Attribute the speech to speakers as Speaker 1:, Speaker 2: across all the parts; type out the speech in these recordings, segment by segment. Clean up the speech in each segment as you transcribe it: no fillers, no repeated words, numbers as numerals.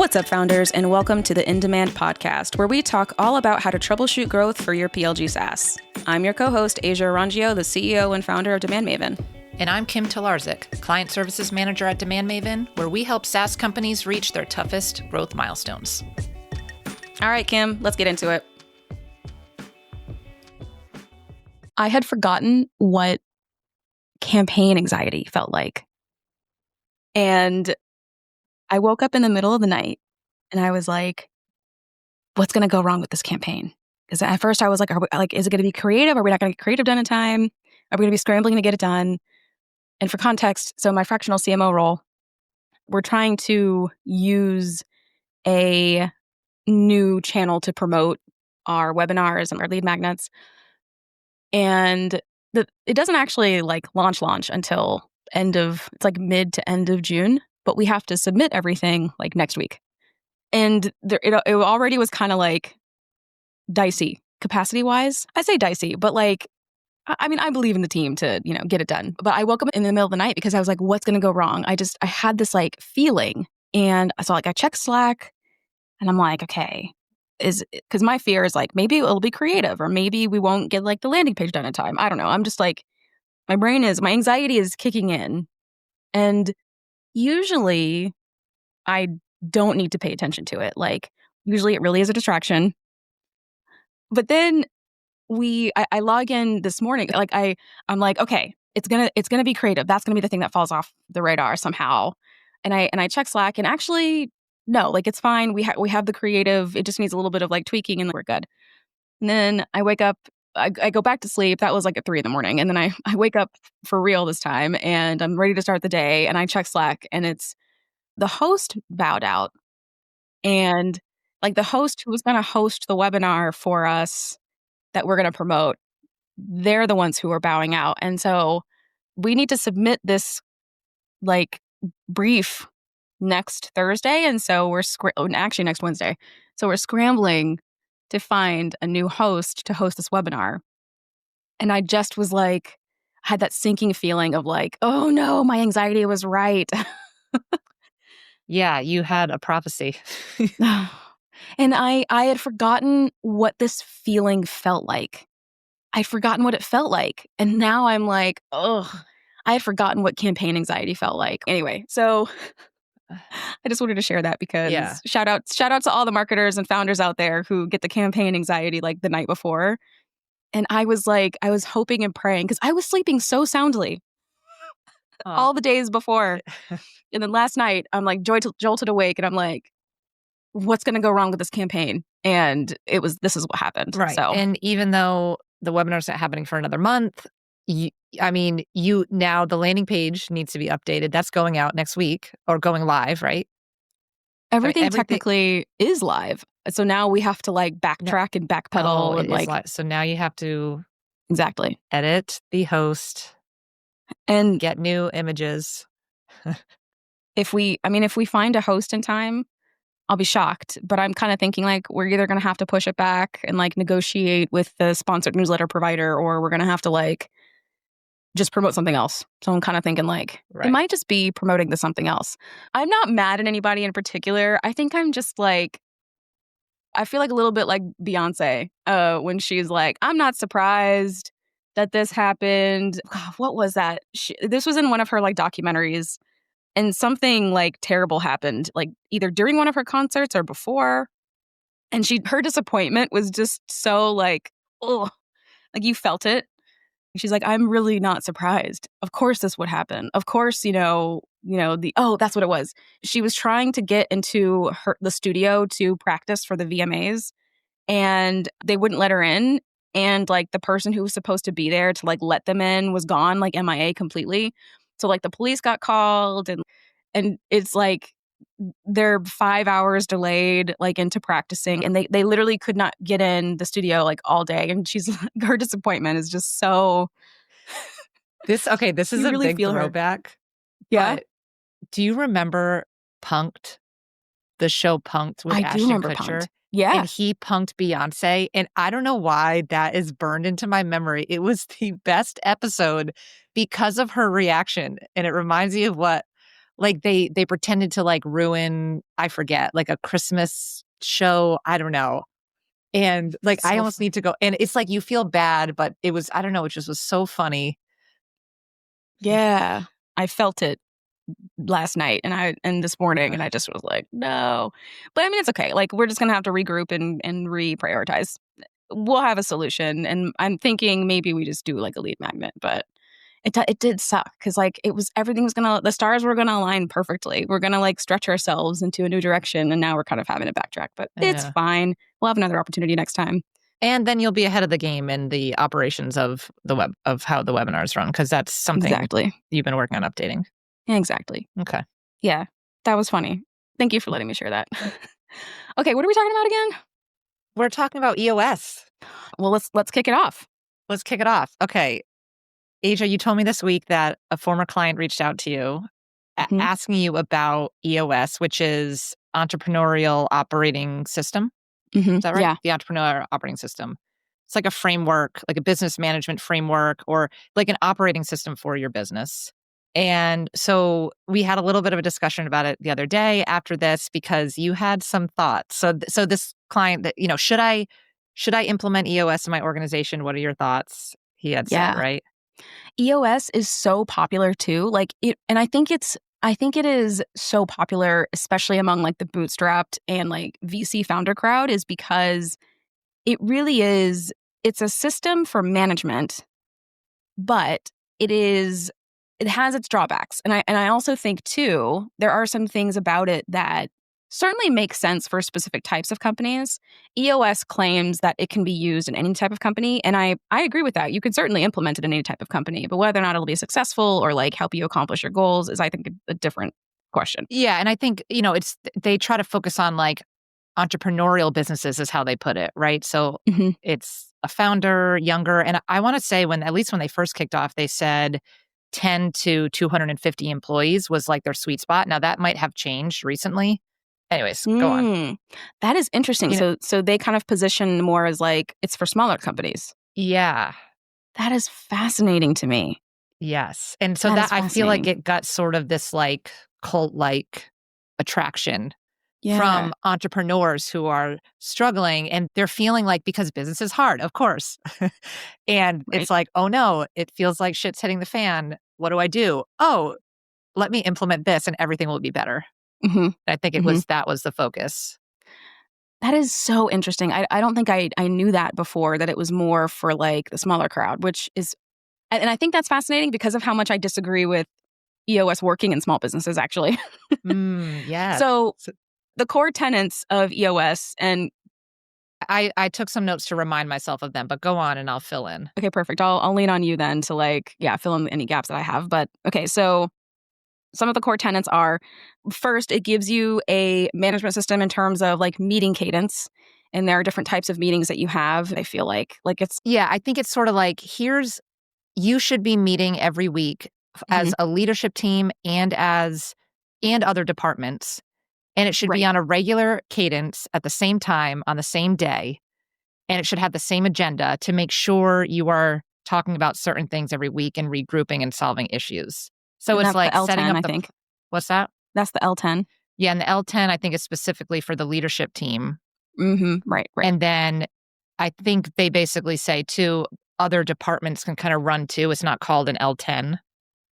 Speaker 1: What's up, founders, and welcome to the In Demand podcast, where we talk all about how to troubleshoot growth for your PLG SaaS. I'm your co-host, Asia Arangio, the CEO and founder of Demand Maven.
Speaker 2: And I'm Kim Talarczyk, Client Services Manager at Demand Maven, where we help SaaS companies reach their toughest growth milestones.
Speaker 1: All right, Kim, let's get into it.
Speaker 3: I had forgotten what campaign anxiety felt like. And I woke up in the middle of the night and I was like, what's going to go wrong with this campaign? Because at first I was like, is it going to be creative? Are we not going to get creative done in time? Are we going to be scrambling to get it done? And for context, so my fractional CMO role, we're trying to use a new channel to promote our webinars and our lead magnets. And it doesn't actually launch until it's mid to end of June, but we have to submit everything next week. And it already was kind of dicey capacity wise. I say dicey, but I believe in the team to, get it done. But I woke up in the middle of the night because I was like, what's going to go wrong? I had this feeling. And so I checked Slack and I'm like, okay, because my fear is maybe it'll be creative or maybe we won't get the landing page done in time. I don't know. I'm just my anxiety is kicking in. And usually I don't need to pay attention to it. Usually it really is a distraction. But then I log in this morning. I'm like, okay, it's gonna be creative. That's gonna be the thing that falls off the radar somehow. And I check Slack and actually, no, it's fine. We have the creative. It just needs a little bit of tweaking and we're good. And then I wake up, I go back to sleep. That was at 3 a.m. And then I wake up for real this time and I'm ready to start the day. And I check Slack and it's the host bowed out. And the host who was going to host the webinar for us that we're going to promote, they're the ones who are bowing out. And so we need to submit this brief next Thursday. And so actually next Wednesday. So we're scrambling to find a new host to host this webinar. And I just was had that sinking feeling of oh no, my anxiety was right.
Speaker 2: Yeah, you had a prophecy.
Speaker 3: And I had forgotten what this feeling felt like. I'd forgotten what it felt like. And now I'm I had forgotten what campaign anxiety felt like. Anyway, so I just wanted to share that because shout out to all the marketers and founders out there who get the campaign anxiety the night before. And I was hoping and praying because I was sleeping so soundly all the days before. And then last night I'm jolted awake and I'm what's going to go wrong with this campaign? And this is what happened.
Speaker 2: Right.
Speaker 3: So. And
Speaker 2: even though the webinar's not happening for another month, now the landing page needs to be updated. That's going out next week or going live, right?
Speaker 3: Everything technically is live. So now we have to backtrack and backpedal.
Speaker 2: And so now you have to
Speaker 3: exactly
Speaker 2: edit the host and get new images.
Speaker 3: If we find a host in time, I'll be shocked. But I'm kind of thinking we're either going to have to push it back and negotiate with the sponsored newsletter provider, or we're going to have to just promote something else. So I'm kind of thinking It might just be promoting to something else. I'm not mad at anybody in particular. I think I'm just I feel a little bit like Beyonce when she's I'm not surprised that this happened. God, what was that? This was in one of her documentaries. And something terrible happened, either during one of her concerts or before. And her disappointment was just so oh, you felt it. She's I'm really not surprised. Of course this would happen. Of course, that's what it was. She was trying to get into the studio to practice for the VMAs and they wouldn't let her in. And the person who was supposed to be there to let them in was gone, MIA completely. So the police got called and it's they're 5 hours delayed into practicing and they literally could not get in the studio all day. And her disappointment is just so
Speaker 2: this is a
Speaker 3: really
Speaker 2: big throwback.
Speaker 3: Yeah.
Speaker 2: Do you remember Punk'd? The show Punk'd with
Speaker 3: I do
Speaker 2: Ashton
Speaker 3: remember
Speaker 2: Kutcher?
Speaker 3: Punk'd. Yeah.
Speaker 2: And he punked Beyonce. And I don't know why that is burned into my memory. It was the best episode because of her reaction. And it reminds me of what Like they pretended to like ruin, I forget, like a Christmas show. I don't know. And like, I almost need to go. And it's like, you feel bad, but it was, I don't know, it just was so funny.
Speaker 3: Yeah. I felt it last night and this morning, and I just was like, no. But I mean, it's okay. Like, we're just going to have to regroup and reprioritize. We'll have a solution. And I'm thinking maybe we just do like a lead magnet, but it did suck because like the stars were gonna align perfectly. We're gonna like stretch ourselves into a new direction, and now we're kind of having to backtrack. But it's fine. We'll have another opportunity next time.
Speaker 2: And then you'll be ahead of the game in the operations of the web of how the webinars run, because that's something you've been working on updating.
Speaker 3: Exactly.
Speaker 2: Okay.
Speaker 3: Yeah, that was funny. Thank you for letting me share that. Okay, what are we talking about again?
Speaker 2: We're talking about EOS.
Speaker 3: Well, let's kick it off.
Speaker 2: Let's kick it off. Okay. Asia, you told me this week that a former client reached out to you asking you about EOS, which is Entrepreneurial Operating System. Is that right?
Speaker 3: Yeah.
Speaker 2: The Entrepreneurial Operating System. It's like a framework, like a business management framework, or like an operating system for your business. And so we had a little bit of a discussion about it the other day after this, because you had some thoughts. So this client that, should I implement EOS in my organization? What are your thoughts? He had said, right?
Speaker 3: EOS is so popular too. Like it, and I think it is so popular, especially among like the bootstrapped and like VC founder crowd, is because it really is, it's a system for management, but it has its drawbacks. And I also think too, there are some things about it that certainly makes sense for specific types of companies. EOS claims that it can be used in any type of company. And I agree with that. You can certainly implement it in any type of company, but whether or not it'll be successful or like help you accomplish your goals is, I think, a different question.
Speaker 2: Yeah. And I think, they try to focus on like entrepreneurial businesses is how they put it, right? So it's a founder, younger. And I want to say at least when they first kicked off, they said 10 to 250 employees was like their sweet spot. Now that might have changed recently. Anyways, go on.
Speaker 3: That is interesting. So they kind of position more as like it's for smaller companies.
Speaker 2: Yeah.
Speaker 3: That is fascinating to me.
Speaker 2: Yes. And so that I feel like it got sort of this like cult-like attraction from entrepreneurs who are struggling, and they're feeling like, because business is hard, of course. And it's like, oh no, it feels like shit's hitting the fan. What do I do? Oh, let me implement this and everything will be better. I think that was the focus.
Speaker 3: That is so interesting. I don't think I knew that before, that it was more for like the smaller crowd, which is, and I think that's fascinating because of how much I disagree with EOS working in small businesses, actually.
Speaker 2: Yeah.
Speaker 3: So the core tenets of EOS, and
Speaker 2: I took some notes to remind myself of them, but go on and I'll fill in.
Speaker 3: Okay, perfect. I'll lean on you then to fill in any gaps that I have. But okay, so some of the core tenets are, first, it gives you a management system in terms of like meeting cadence. And there are different types of meetings that you have. I feel like it's...
Speaker 2: Yeah, I think it's sort of like, you should be meeting every week as a leadership team and other departments. And it should be on a regular cadence at the same time on the same day. And it should have the same agenda to make sure you are talking about certain things every week and regrouping and solving issues. So it's like
Speaker 3: L10,
Speaker 2: setting up
Speaker 3: I think.
Speaker 2: What's that?
Speaker 3: That's the L10.
Speaker 2: Yeah, and the L10 I think is specifically for the leadership team.
Speaker 3: Right.
Speaker 2: And then I think they basically say too, other departments can kind of run too. It's not called an L10.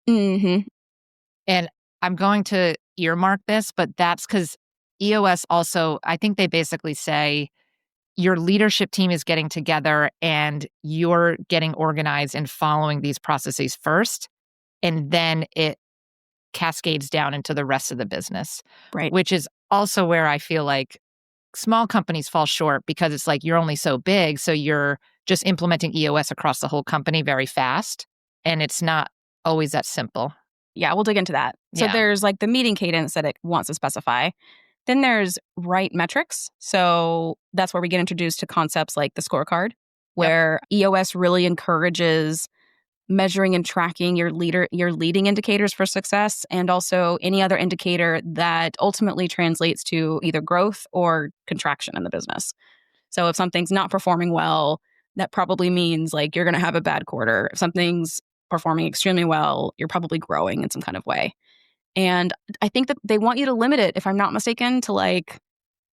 Speaker 2: And I'm going to earmark this, but that's because EOS also, I think they basically say your leadership team is getting together and you're getting organized and following these processes first. And then it cascades down into the rest of the business.
Speaker 3: Right.
Speaker 2: Which is also where I feel like small companies fall short, because it's like you're only so big. So you're just implementing EOS across the whole company very fast. And it's not always that simple.
Speaker 3: Yeah, we'll dig into that. So there's like the meeting cadence that it wants to specify. Then there's right metrics. So that's where we get introduced to concepts like the scorecard, where EOS really encourages measuring and tracking your leading indicators for success, and also any other indicator that ultimately translates to either growth or contraction in the business. So if something's not performing well, that probably means like you're going to have a bad quarter. If something's performing extremely well, you're probably growing in some kind of way. And I think that they want you to limit it, if I'm not mistaken, to like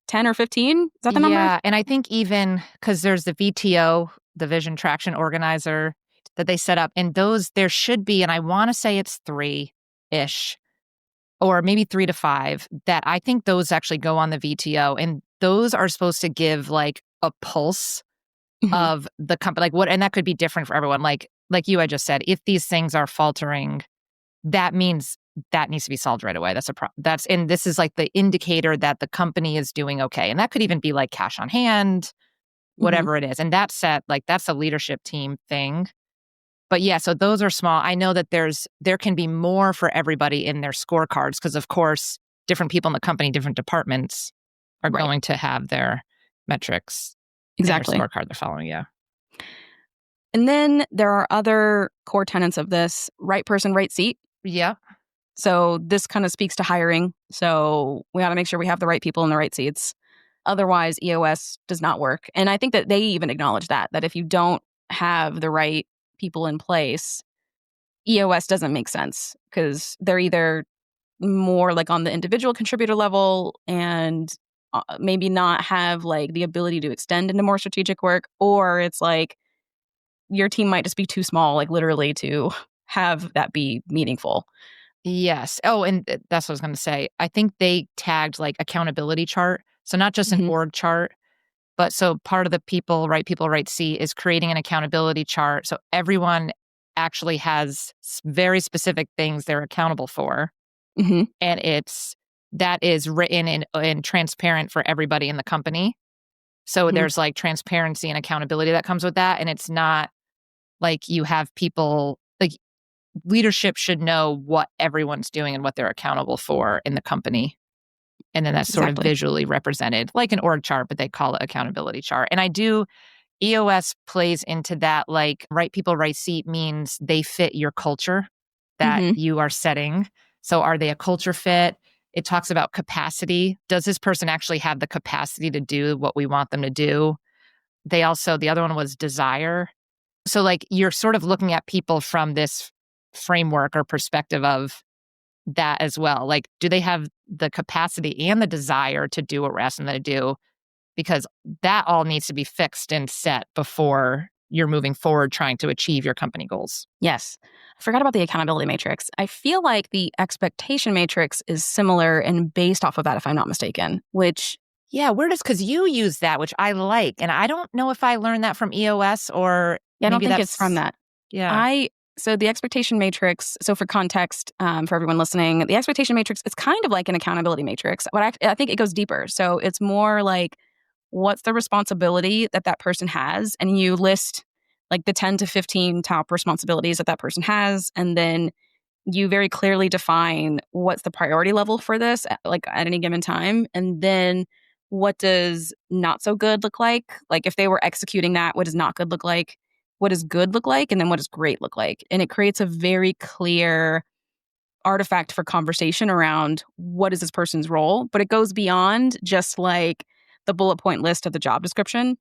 Speaker 3: 10 or 15. Is that the number?
Speaker 2: Yeah. And I think even because there's the VTO, the Vision Traction Organizer, that they set up, and those there should be, and I want to say it's 3-ish, or maybe 3 to 5, that I think those actually go on the VTO, and those are supposed to give like a pulse of the company, like what, and that could be different for everyone. Like you, I just said, if these things are faltering, that means that needs to be solved right away. And this is like the indicator that the company is doing okay. And that could even be like cash on hand, whatever it is. And that's a leadership team thing. But yeah, so those are small. I know that there can be more for everybody in their scorecards, because of course, different people in the company, different departments are going to have their metrics.
Speaker 3: Exactly.
Speaker 2: In their scorecard they're following, yeah.
Speaker 3: And then there are other core tenets of this: right person, right seat.
Speaker 2: Yeah.
Speaker 3: So this kind of speaks to hiring. So we got to make sure we have the right people in the right seats. Otherwise, EOS does not work. And I think that they even acknowledge that if you don't have the right people in place, EOS doesn't make sense, because they're either more like on the individual contributor level and maybe not have like the ability to extend into more strategic work, or it's like your team might just be too small, like literally, to have that be meaningful.
Speaker 2: Yes. Oh, and that's what I was going to say. I think they tagged like accountability chart. So not just an org chart, but so part of the people, right seat is creating an accountability chart. So everyone actually has very specific things they're accountable for. And that is written and transparent for everybody in the company. So there's like transparency and accountability that comes with that. And it's not like you have people, like leadership should know what everyone's doing and what they're accountable for in the company. And then that's sort of visually represented like an org chart, but they call it accountability chart. And EOS plays into that, like right people, right seat means they fit your culture that you are setting. So are they a culture fit? It talks about capacity. Does this person actually have the capacity to do what we want them to do? The other one was desire. So like you're sort of looking at people from this framework or perspective of that as well. Like, do they have the capacity and the desire to do what we're asking them to do? Because that all needs to be fixed and set before you're moving forward trying to achieve your company goals.
Speaker 3: Yes. I forgot about the accountability matrix. I feel like the expectation matrix is similar and based off of that, if I'm not mistaken, which...
Speaker 2: Yeah, because you use that, which I like. And I don't know if I learned that from EOS or...
Speaker 3: Yeah, I don't think it's from that.
Speaker 2: Yeah.
Speaker 3: So the expectation matrix, so for context, for everyone listening, the expectation matrix is kind of like an accountability matrix, but I think it goes deeper. So it's more like, what's the responsibility that person has? And you list like the 10 to 15 top responsibilities that person has. And then you very clearly define what's the priority level for this, like at any given time. And then what does not so good look like? Like if they were executing that, what does not good look like? What does good look like? And then what does great look like? And it creates a very clear artifact for conversation around what is this person's role. But it goes beyond just like the bullet point list of the job description,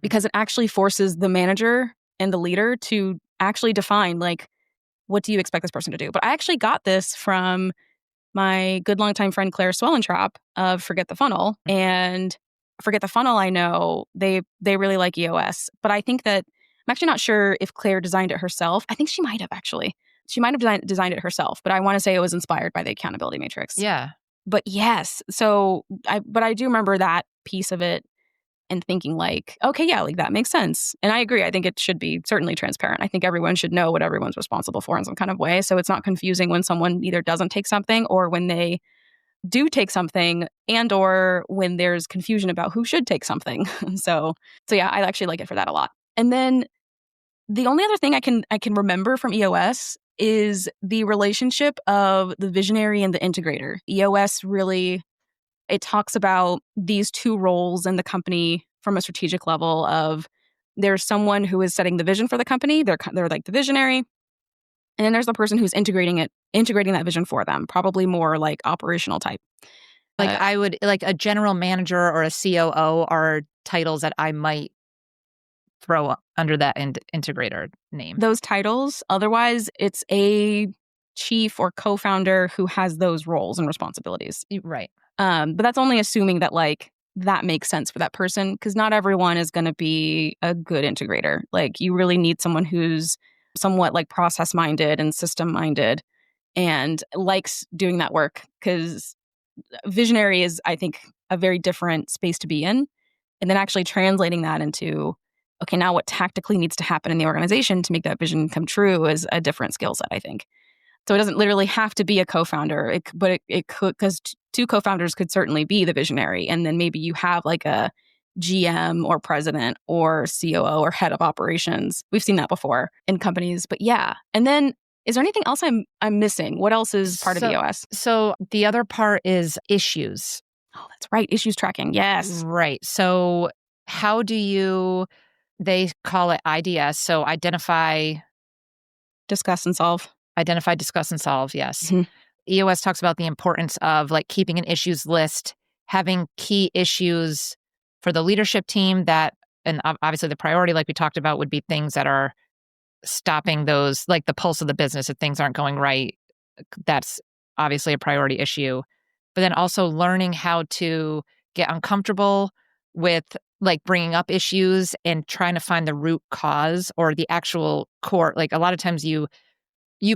Speaker 3: because it actually forces the manager and the leader to actually define, like, what do you expect this person to do? But I actually got this from my good longtime friend Claire Swellentrop of Forget the Funnel. And Forget the Funnel, I know they really like EOS. But I think that I'm actually not sure if Claire designed it herself. I think she might have actually. She might have designed it herself, but I want to say it was inspired by the accountability matrix.
Speaker 2: Yeah.
Speaker 3: But yes, I do remember that piece of it and thinking like, okay, yeah, like that makes sense. And I agree. I think it should be certainly transparent. I think everyone should know what everyone's responsible for in some kind of way. So it's not confusing when someone either doesn't take something or when they do take something, and or when there's confusion about who should take something. So yeah, I actually like it for that a lot. And then the only other thing I can remember from EOS is the relationship of the visionary and the integrator. EOS really, it talks about these two roles in the company from a strategic level of there's someone who is setting the vision for the company. They're like the visionary. And then there's the person who's integrating that vision for them, probably more like operational type.
Speaker 2: Like I would, like a general manager or a COO are titles that I might throw under that integrator name.
Speaker 3: Those titles. Otherwise, it's a chief or co-founder who has those roles and responsibilities.
Speaker 2: Right.
Speaker 3: But that's only assuming that like that makes sense for that person, because not everyone is going to be a good integrator. Like you really need someone who's somewhat like process minded and system minded and likes doing that work, because visionary is, I think, a very different space to be in. And then actually translating that into, okay, now what tactically needs to happen in the organization to make that vision come true is a different skill set, I think. So it doesn't literally have to be a co-founder, but it could, because two co-founders could certainly be the visionary. And then maybe you have like a GM or president or COO or head of operations. We've seen that before in companies. But yeah. And then is there anything else I'm missing? What else is part of EOS?
Speaker 2: So the other part is issues.
Speaker 3: Oh, that's right. Issues tracking. Yes.
Speaker 2: Right. So how do you, they call it IDS. So identify,
Speaker 3: discuss, and solve.
Speaker 2: Identify, discuss, and solve. Yes.
Speaker 3: Mm-hmm.
Speaker 2: EOS talks about the importance of like keeping an issues list, having key issues for the leadership team that, and obviously the priority, like we talked about, would be things that are stopping those, like the pulse of the business. If things aren't going right, that's obviously a priority issue. But then also learning how to get uncomfortable with like bringing up issues and trying to find the root cause or the actual core. Like a lot of times you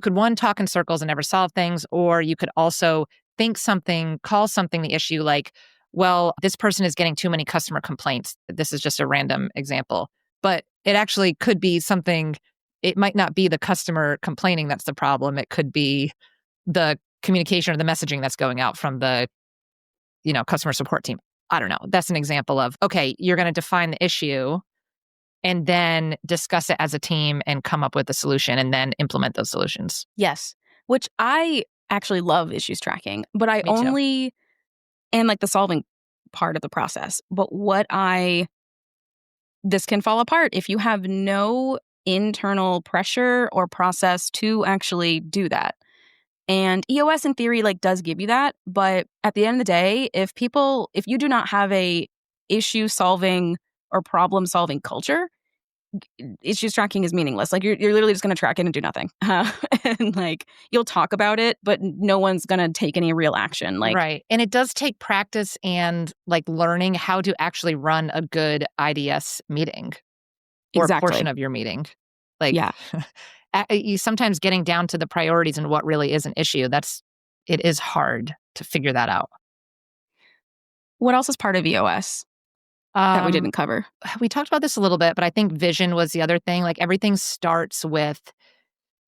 Speaker 2: could, one, talk in circles and never solve things, or you could also think something, call something the issue, like, well, this person is getting too many customer complaints. This is just a random example. But it actually could be something, it might not be the customer complaining that's the problem. It could be the communication or the messaging that's going out from the, customer support team. I don't know. That's an example of, okay, you're going to define the issue and then discuss it as a team and come up with a solution and then implement those solutions.
Speaker 3: Yes. Which I actually love issues tracking, but I only am like the solving part of the process. But this can fall apart if you have no internal pressure or process to actually do that. And EOS in theory like does give you that, but at the end of the day, if you do not have a issue solving or problem solving culture, issues tracking is meaningless. Like you're literally just going to track it and do nothing. And like you'll talk about it, but no one's going to take any real action. Like
Speaker 2: right. And it does take practice and like learning how to actually run a good IDS meeting or a portion of your meeting. Like
Speaker 3: yeah.
Speaker 2: You sometimes getting down to the priorities and what really is an issue. It is hard to figure that out.
Speaker 3: What else is part of EOS that we didn't cover?
Speaker 2: We talked about this a little bit, but I think vision was the other thing. Like everything starts with,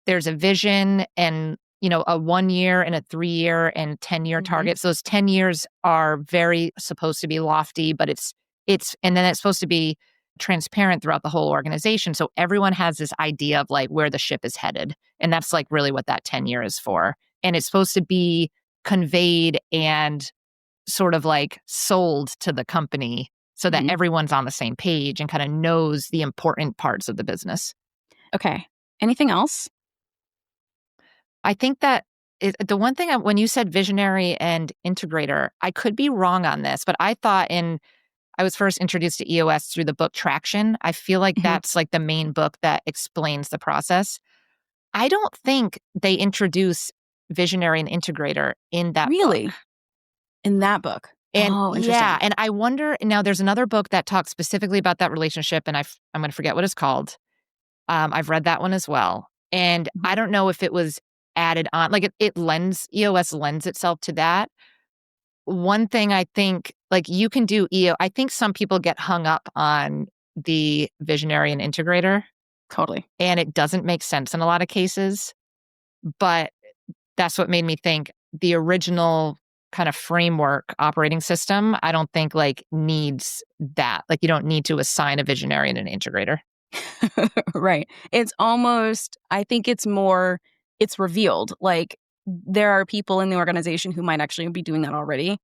Speaker 2: there's a vision and, a 1 year and a 3 year and 10-year targets. Those 10 years are very supposed to be lofty, but and then it's supposed to be transparent throughout the whole organization. So everyone has this idea of like where the ship is headed. And that's like really what that 10 year is for. And it's supposed to be conveyed and sort of like sold to the company so that everyone's on the same page and kind of knows the important parts of the business.
Speaker 3: Okay. Anything else?
Speaker 2: I think that the one thing, when you said visionary and integrator, I could be wrong on this, but I thought I was first introduced to EOS through the book Traction. I feel like that's like the main book that explains the process. I don't think they introduce visionary and integrator in that
Speaker 3: really?
Speaker 2: book.
Speaker 3: In that book?
Speaker 2: And
Speaker 3: interesting.
Speaker 2: Yeah, and I wonder, now there's another book that talks specifically about that relationship, and I'm going to forget what it's called. I've read that one as well. And I don't know if it was added on, like EOS lends itself to that. One thing I think, like you can do I think some people get hung up on the visionary and integrator.
Speaker 3: Totally.
Speaker 2: And it doesn't make sense in a lot of cases. But that's what made me think the original kind of framework operating system, I don't think like needs that. Like you don't need to assign a visionary and an integrator.
Speaker 3: Right. It's almost, I think it's revealed. Like there are people in the organization who might actually be doing that already.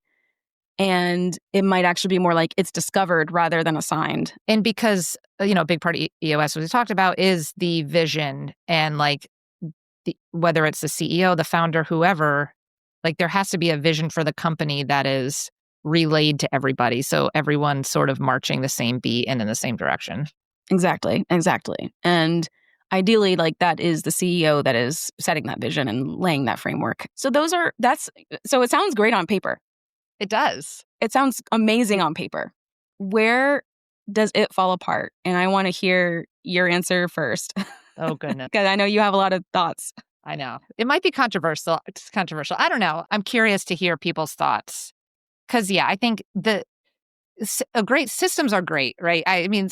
Speaker 3: And it might actually be more like it's discovered rather than assigned.
Speaker 2: And because, a big part of EOS, what we talked about, is the vision and like whether it's the CEO, the founder, whoever, like there has to be a vision for the company that is relayed to everybody. So everyone's sort of marching the same beat and in the same direction.
Speaker 3: Exactly. And ideally, like that is the CEO that is setting that vision and laying that framework. So so it sounds great on paper.
Speaker 2: It does.
Speaker 3: It sounds amazing on paper. Where does it fall apart? And I want to hear your answer first.
Speaker 2: Oh, goodness.
Speaker 3: Because I know you have a lot of thoughts.
Speaker 2: I know. It might be controversial. It's controversial. I don't know. I'm curious to hear people's thoughts. Because, I think great systems are great, right? I mean,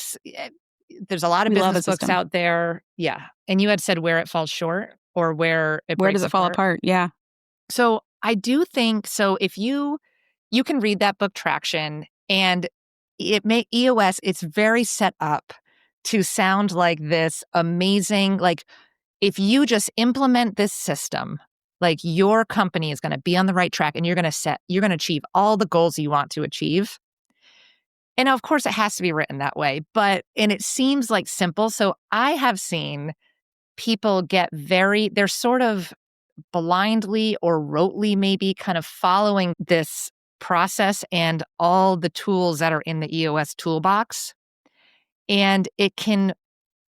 Speaker 2: there's a lot of business books out there. Yeah. And you had said where it falls short or where
Speaker 3: does it fall apart? Yeah.
Speaker 2: So I do think, if you can read that book Traction, and EOS, it's very set up to sound like this amazing, like if you just implement this system, like your company is going to be on the right track and you're going to achieve all the goals you want to achieve. And of course it has to be written that way, and it seems like simple. So I have seen people they're sort of blindly or rotely maybe kind of following this process and all the tools that are in the EOS toolbox. And it can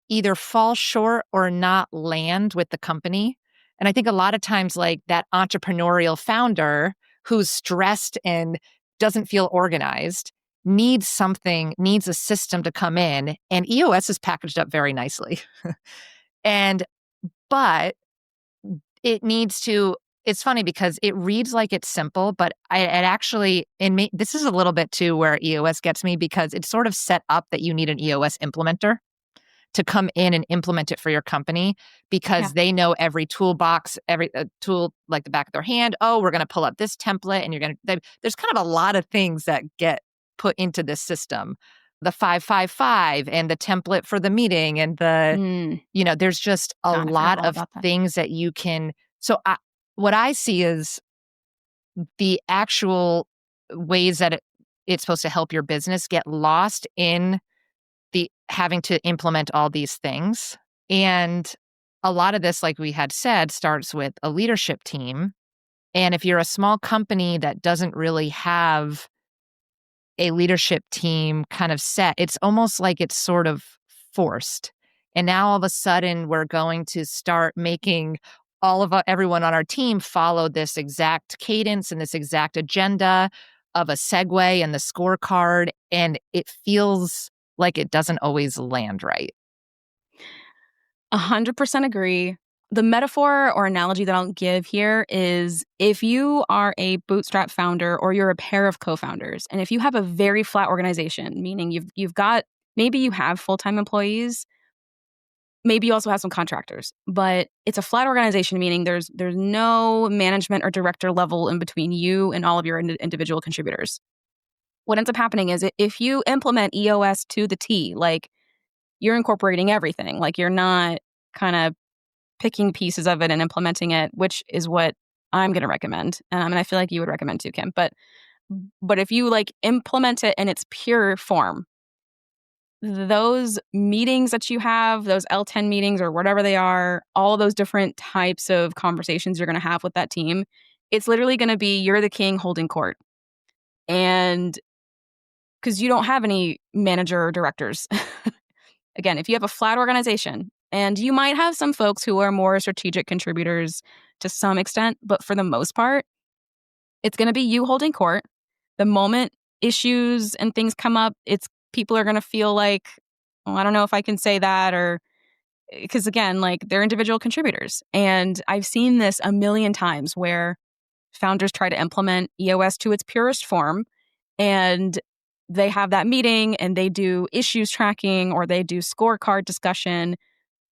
Speaker 2: either fall short or not land with the company. And I think a lot of times, like that entrepreneurial founder who's stressed and doesn't feel organized needs a system to come in, and EOS is packaged up very nicely. But it needs to, it's funny because it reads like it's simple, but this is a little bit too where EOS gets me, because it's sort of set up that you need an EOS implementer to come in and implement it for your company, because they know every toolbox, every tool like the back of their hand. Oh, we're going to pull up this template, and there's kind of a lot of things that get put into this system. The 555 and the template for the meeting and there's just a lot of things that you can. So what I see is the actual ways that it's supposed to help your business get lost in the having to implement all these things. And a lot of this, like we had said, starts with a leadership team. And if you're a small company that doesn't really have a leadership team kind of set, it's almost like it's sort of forced. And now all of a sudden we're going to start making everyone on our team follow this exact cadence and this exact agenda of a segue and the scorecard. And it feels like it doesn't always land right.
Speaker 3: 100% agree. The metaphor or analogy that I'll give here is if you are a bootstrap founder or you're a pair of co-founders, and if you have a very flat organization, meaning maybe you have full-time employees, maybe you also have some contractors, but it's a flat organization, meaning there's no management or director level in between you and all of your individual contributors. What ends up happening is if you implement EOS to the T, like you're incorporating everything, like you're not kind of picking pieces of it and implementing it, which is what I'm going to recommend. And I feel like you would recommend too, Kim. But if you like implement it in its pure form, those meetings that you have, those L10 meetings or whatever they are, all those different types of conversations you're going to have with that team, it's literally going to be you're the king holding court. And because you don't have any manager or directors. Again, if you have a flat organization, and you might have some folks who are more strategic contributors to some extent, but for the most part, it's going to be you holding court. The moment issues and things come up, people are going to feel like, oh, I don't know if I can say that, or because again, like they're individual contributors. And I've seen this a million times where founders try to implement EOS to its purest form, and they have that meeting and they do issues tracking or they do scorecard discussion.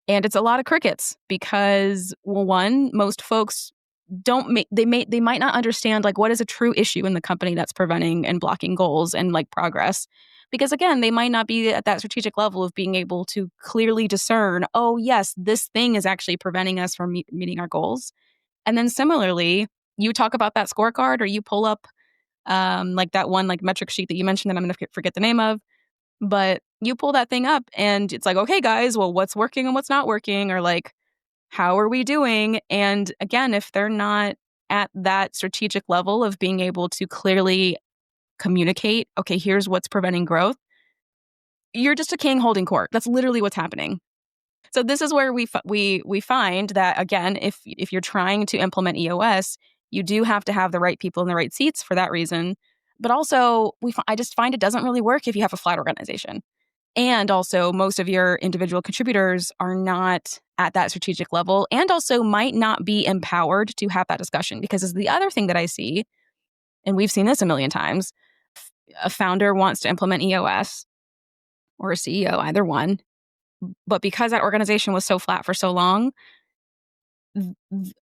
Speaker 3: And it's a lot of crickets because, well, one, most folks they might not understand like what is a true issue in the company that's preventing and blocking goals and like progress. Because again, they might not be at that strategic level of being able to clearly discern, oh yes, this thing is actually preventing us from meeting our goals. And then similarly, you talk about that scorecard or you pull up like that one like metric sheet that you mentioned that I'm going to forget the name of. But you pull that thing up and it's like, okay, guys, well, what's working and what's not working? Or like, how are we doing? And again, if they're not at that strategic level of being able to clearly communicate, okay, here's what's preventing growth, you're just a king holding court. That's literally what's happening. So this is where we find that, again, if you're trying to implement EOS, you do have to have the right people in the right seats for that reason. But also, I just find it doesn't really work if you have a flat organization. And also, most of your individual contributors are not at that strategic level and also might not be empowered to have that discussion. Because is the other thing that I see, and we've seen this a million times, a founder wants to implement EOS or a CEO, either one. But because that organization was so flat for so long,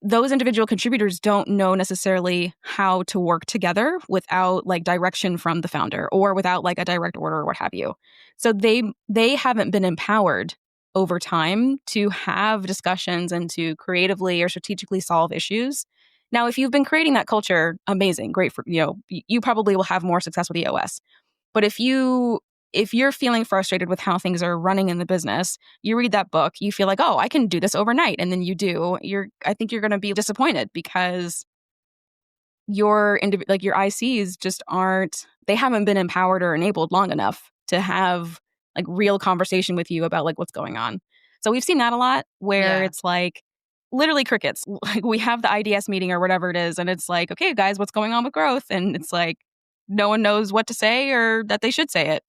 Speaker 3: those individual contributors don't know necessarily how to work together without like direction from the founder or without like a direct order or what have you. So they haven't been empowered over time to have discussions and to creatively or strategically solve issues. Now, if you've been creating that culture, amazing, great for, you probably will have more success with EOS. But if you're feeling frustrated with how things are running in the business, you read that book, you feel like, oh, I can do this overnight. And then you do, I think you're going to be disappointed because your ICs just they haven't been empowered or enabled long enough to have like real conversation with you about like what's going on. So we've seen that a lot where it's like literally crickets. Like we have the IDS meeting or whatever it is. And it's like, okay, guys, what's going on with growth? And it's like, no one knows what to say or that they should say it.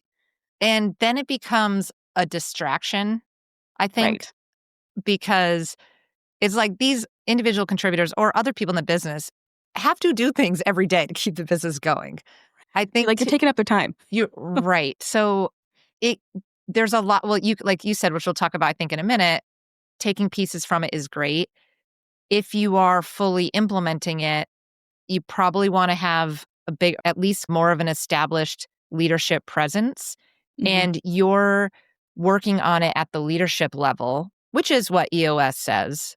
Speaker 2: And then it becomes a distraction, I think, because it's like these individual contributors or other people in the business have to do things every day to keep the business going. I think
Speaker 3: you're taking up their time.
Speaker 2: You're right. So there's a lot. Well, like you said, which we'll talk about, I think, in a minute. Taking pieces from it is great. If you are fully implementing it, you probably want to have at least more of an established leadership presence. Mm-hmm. And you're working on it at the leadership level, which is what EOS says.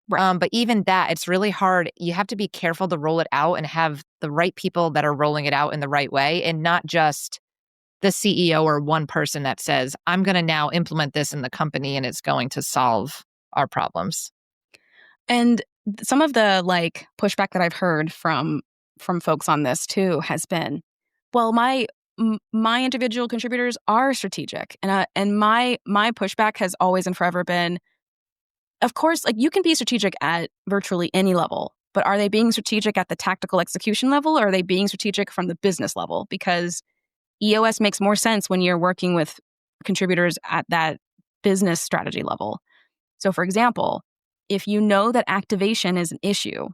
Speaker 2: Right. But even that, it's really hard. You have to be careful to roll it out and have the right people that are rolling it out in the right way and not just the CEO or one person that says, I'm going to now implement this in the company and it's going to solve our problems.
Speaker 3: And some of the like pushback that I've heard from folks on this too has been, well, my individual contributors are strategic, and my pushback has always and forever been, of course, like you can be strategic at virtually any level, but are they being strategic at the tactical execution level, or are they being strategic from the business level? Because EOS makes more sense when you're working with contributors at that business strategy level. So, for example, if you know that activation is an issue,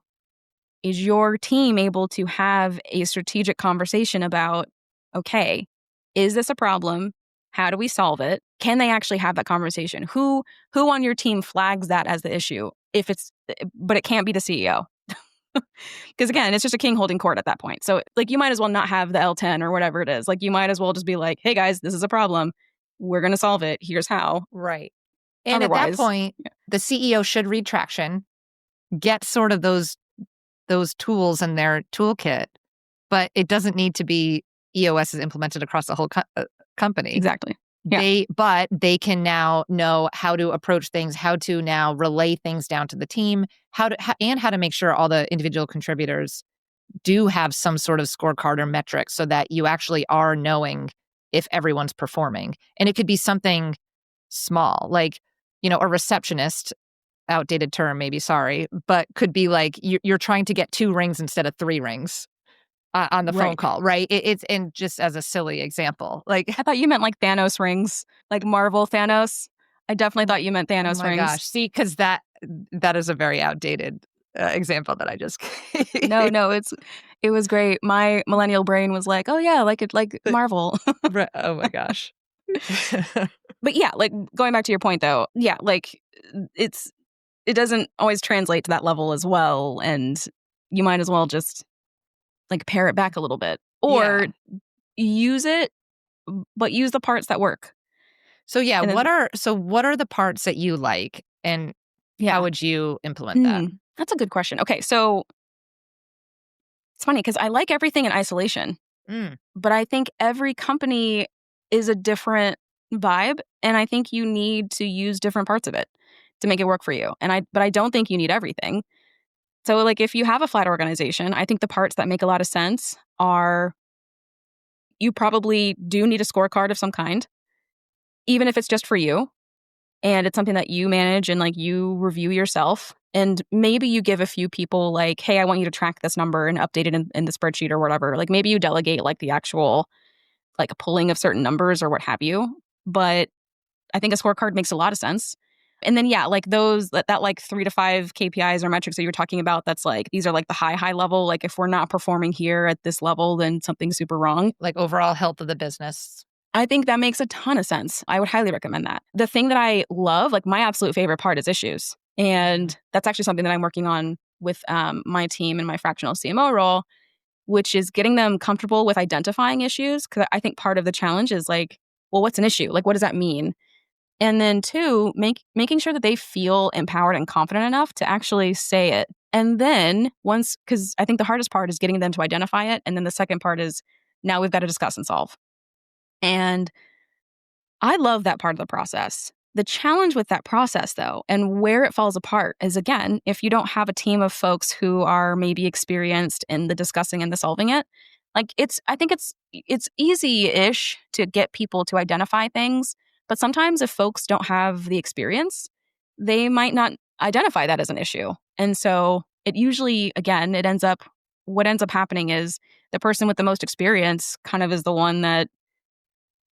Speaker 3: is your team able to have a strategic conversation about, okay, is this a problem? How do we solve it? Can they actually have that conversation? Who on your team flags that as the issue? But it can't be the CEO. Because again, it's just a king holding court at that point. So like you might as well not have the L10 or whatever it is. Like you might as well just be like, hey guys, this is a problem. We're going to solve it. Here's how.
Speaker 2: Right. And otherwise, at that point, the CEO should read traction, get sort of those tools in their toolkit, but it doesn't need to be EOS is implemented across the whole company.
Speaker 3: Exactly. Yeah.
Speaker 2: But they can now know how to approach things, how to now relay things down to the team, how to make sure all the individual contributors do have some sort of scorecard or metric so that you actually are knowing if everyone's performing. And it could be something small, like, a receptionist, outdated term, maybe, sorry, but could be like you're trying to get 2 rings instead of 3 rings on the phone call, right? It's and just as a silly example, like
Speaker 3: I thought you meant like Thanos rings, like Marvel Thanos. I definitely thought you meant Thanos rings. Oh my gosh,
Speaker 2: see, because that is a very outdated example that I just gave.
Speaker 3: No, it was great. My millennial brain was like, oh yeah, like Marvel.
Speaker 2: Oh my gosh.
Speaker 3: But yeah, like going back to your point though, yeah, like it doesn't always translate to that level as well, and you might as well just like pare it back a little bit or use it, but use the parts that work.
Speaker 2: So yeah, what are the parts that you like, and how would you implement that?
Speaker 3: That's a good question. Okay, so it's funny because I like everything in isolation, but I think every company is a different vibe, and I think you need to use different parts of it to make it work for you. But I don't think you need everything. So like if you have a flat organization, I think the parts that make a lot of sense are you probably do need a scorecard of some kind, even if it's just for you. and it's something that you manage and like you review yourself. And maybe you give a few people like, hey, I want you to track this number and update it in the spreadsheet or whatever. Like maybe you delegate like the actual like pulling of certain numbers or what have you. But I think a scorecard makes a lot of sense. And then, yeah, like those, that like 3 to 5 KPIs or metrics that you're talking about, that's like, these are like the high level. Like if we're not performing here at this level, then something's super wrong.
Speaker 2: Like overall health of the business.
Speaker 3: I think that makes a ton of sense. I would highly recommend that. The thing that I love, like my absolute favorite part is issues. And that's actually something that I'm working on with my team and my fractional CMO role, which is getting them comfortable with identifying issues. Because I think part of the challenge is like, well, what's an issue? Like, what does that mean? And then 2, making sure that they feel empowered and confident enough to actually say it. And then because I think the hardest part is getting them to identify it. And then the second part is now we've got to discuss and solve. And I love that part of the process. The challenge with that process, though, and where it falls apart is, again, if you don't have a team of folks who are maybe experienced in the discussing and the solving it, like I think it's easy-ish to get people to identify things. But sometimes if folks don't have the experience, they might not identify that as an issue. And so it usually, again, what ends up happening is the person with the most experience kind of is the one that,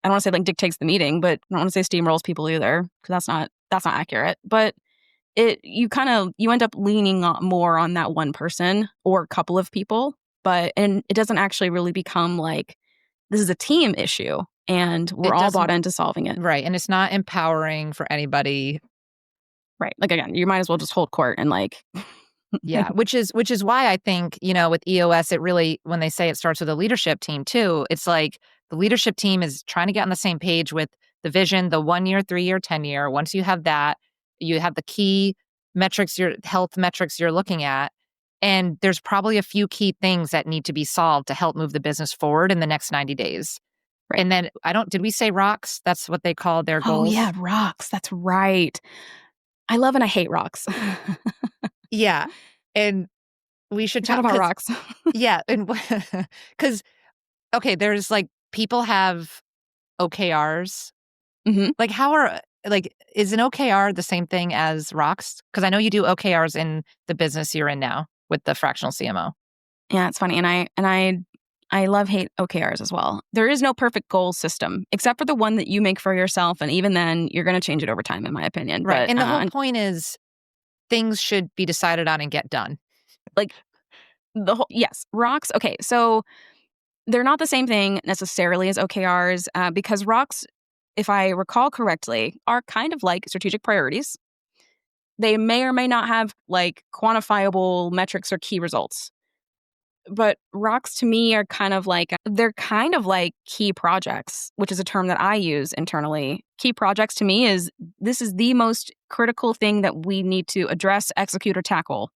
Speaker 3: I don't want to say like dictates the meeting, but I don't want to say steamrolls people either, because that's not accurate. But you end up leaning more on that one person or a couple of people, and it doesn't actually really become like this is a team issue. And we're all bought into solving it.
Speaker 2: Right. And it's not empowering for anybody.
Speaker 3: Right. Like, again, you might as well just hold court and like.
Speaker 2: Yeah. Which is why I think, with EOS, it really, when they say it starts with a leadership team too, it's like the leadership team is trying to get on the same page with the vision, the 1 year, 3 year, 10 year. Once you have that, you have the key metrics, your health metrics you're looking at. And there's probably a few key things that need to be solved to help move the business forward in the next 90 days. Right. And then did we say rocks? That's what they call their goals.
Speaker 3: Oh yeah, rocks. That's right. I love and I hate rocks.
Speaker 2: Yeah. And we should
Speaker 3: talk about rocks.
Speaker 2: Yeah. And because, okay, there's like people have OKRs.
Speaker 3: Mm-hmm.
Speaker 2: Like is an OKR the same thing as rocks? Because I know you do OKRs in the business you're in now with the fractional CMO.
Speaker 3: Yeah, it's funny. And I hate OKRs as well. There is no perfect goal system, except for the one that you make for yourself. And even then, you're going to change it over time, in my opinion.
Speaker 2: Right.
Speaker 3: But,
Speaker 2: and the whole point is things should be decided on and get done.
Speaker 3: Like yes, rocks. Okay, so they're not the same thing necessarily as OKRs because rocks, if I recall correctly, are kind of like strategic priorities. They may or may not have like quantifiable metrics or key results. But rocks to me are they're kind of like key projects, which is a term that I use internally. Key projects to me this is the most critical thing that we need to address, execute, or tackle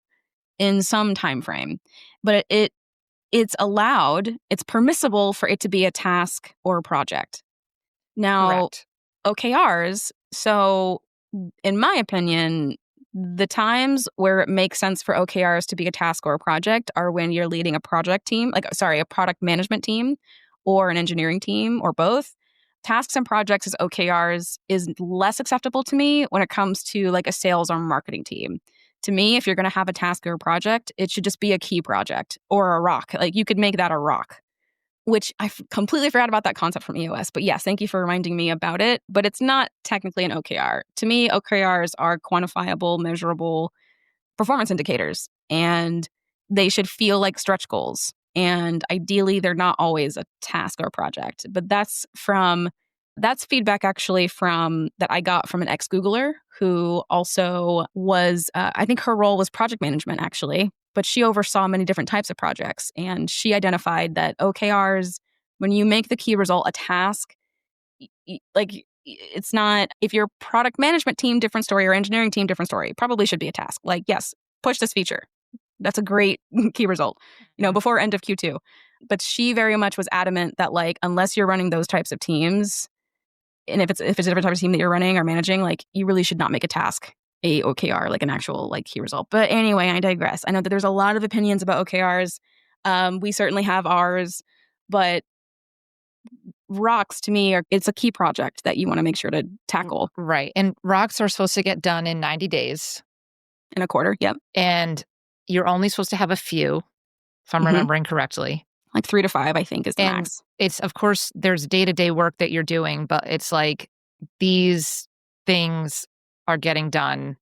Speaker 3: in some time frame. But it's permissible for it to be a task or a project. Now,
Speaker 2: correct.
Speaker 3: OKRs, so in my opinion, the times where it makes sense for OKRs to be a task or a project are when you're leading a product management team or an engineering team or both. Tasks and projects as OKRs is less acceptable to me when it comes to like a sales or marketing team. To me, if you're going to have a task or a project, it should just be a key project or a rock. Like you could make that a rock, which I completely forgot about that concept from EOS. But yes, thank you for reminding me about it. But it's not technically an OKR. To me, OKRs are quantifiable, measurable performance indicators, and they should feel like stretch goals. And ideally, they're not always a task or a project. But that's feedback actually that I got from an ex-Googler who also was, I think her role was project management actually. But she oversaw many different types of projects. And she identified that OKRs, when you make the key result a task, like it's not, if you're product management team, different story, or engineering team, different story, probably should be a task. Like, yes, push this feature. That's a great key result, before end of Q2. But she very much was adamant that like, unless you're running those types of teams, and if it's a different type of team that you're running or managing, like you really should not make a task a OKR, like an actual like key result. But anyway, I digress. I know that there's a lot of opinions about OKRs. We certainly have ours, but rocks to me it's a key project that you want to make sure to tackle.
Speaker 2: Right. And rocks are supposed to get done in 90 days.
Speaker 3: In a quarter, yep.
Speaker 2: And you're only supposed to have a few, if I'm remembering correctly.
Speaker 3: Like 3 to 5, I think, is the max.
Speaker 2: It's, of course, there's day-to-day work that you're doing, but it's like these things are getting done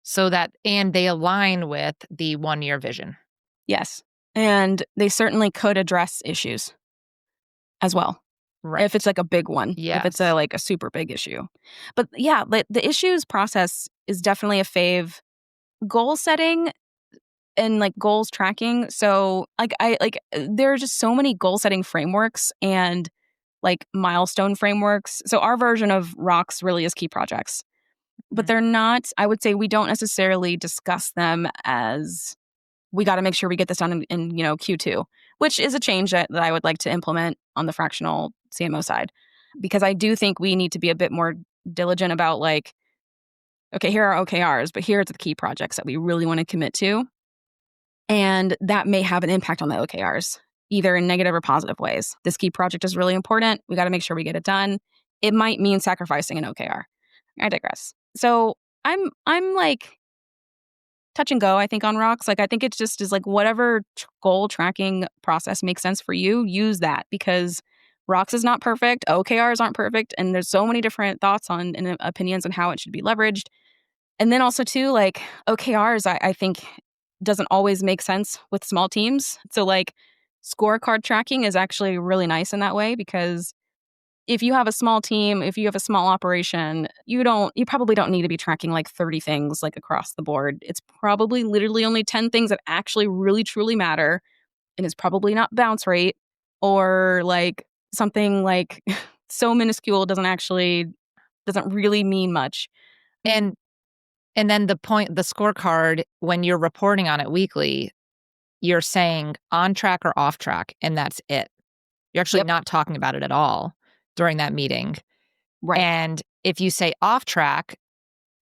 Speaker 2: so that, and they align with the 1-year vision.
Speaker 3: Yes. And they certainly could address issues as well.
Speaker 2: Right.
Speaker 3: If it's like a big one.
Speaker 2: Yes.
Speaker 3: If it's a super big issue. But yeah, the issues process is definitely a fave. Goal setting and like goals tracking. So there are just so many goal setting frameworks and like milestone frameworks. So our version of rocks really is key projects. But they're not, I would say we don't necessarily discuss them as we got to make sure we get this done in Q2, which is a change that I would like to implement on the fractional CMO side. Because I do think we need to be a bit more diligent about like, okay, here are OKRs, but here are the key projects that we really want to commit to. And that may have an impact on the OKRs, either in negative or positive ways. This key project is really important. We got to make sure we get it done. It might mean sacrificing an OKR. I digress. So I'm like touch and go, I think, on rocks. Like, I think it just is like whatever goal tracking process makes sense for you, use that, because rocks is not perfect. OKRs aren't perfect. And there's so many different thoughts on and opinions on how it should be leveraged. And then also too, like OKRs, I think doesn't always make sense with small teams. So like scorecard tracking is actually really nice in that way, because if you have a small team, if you have a small operation, you probably don't need to be tracking like 30 things like across the board. It's probably literally only 10 things that actually really truly matter. And it's probably not bounce rate or like something like so minuscule doesn't really mean much.
Speaker 2: And then the scorecard, when you're reporting on it weekly, you're saying on track or off track, and that's it. You're actually not talking about it at all during that meeting.
Speaker 3: Right.
Speaker 2: And if you say off track,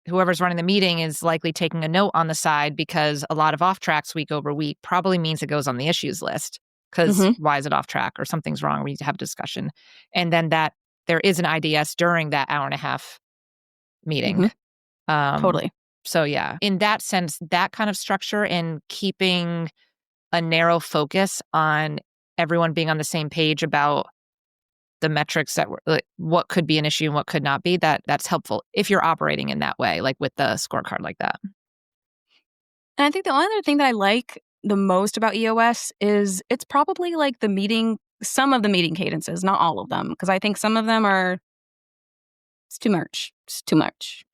Speaker 2: whoever's running the meeting is likely taking a note on the side, because a lot of off tracks week over week probably means it goes on the issues list, because why is it off track, or something's wrong, we need to have a discussion. And then that there is an IDS during that hour and a half meeting.
Speaker 3: Totally.
Speaker 2: So yeah, in that sense, that kind of structure and keeping a narrow focus on everyone being on the same page about the metrics that were like, what could be an issue and what could not be, that's helpful if you're operating in that way, like with the scorecard like that.
Speaker 3: And I think the only other thing that I like the most about EOS is it's probably like some of the meeting cadences, not all of them, because I think some of them are it's too much. It's too much.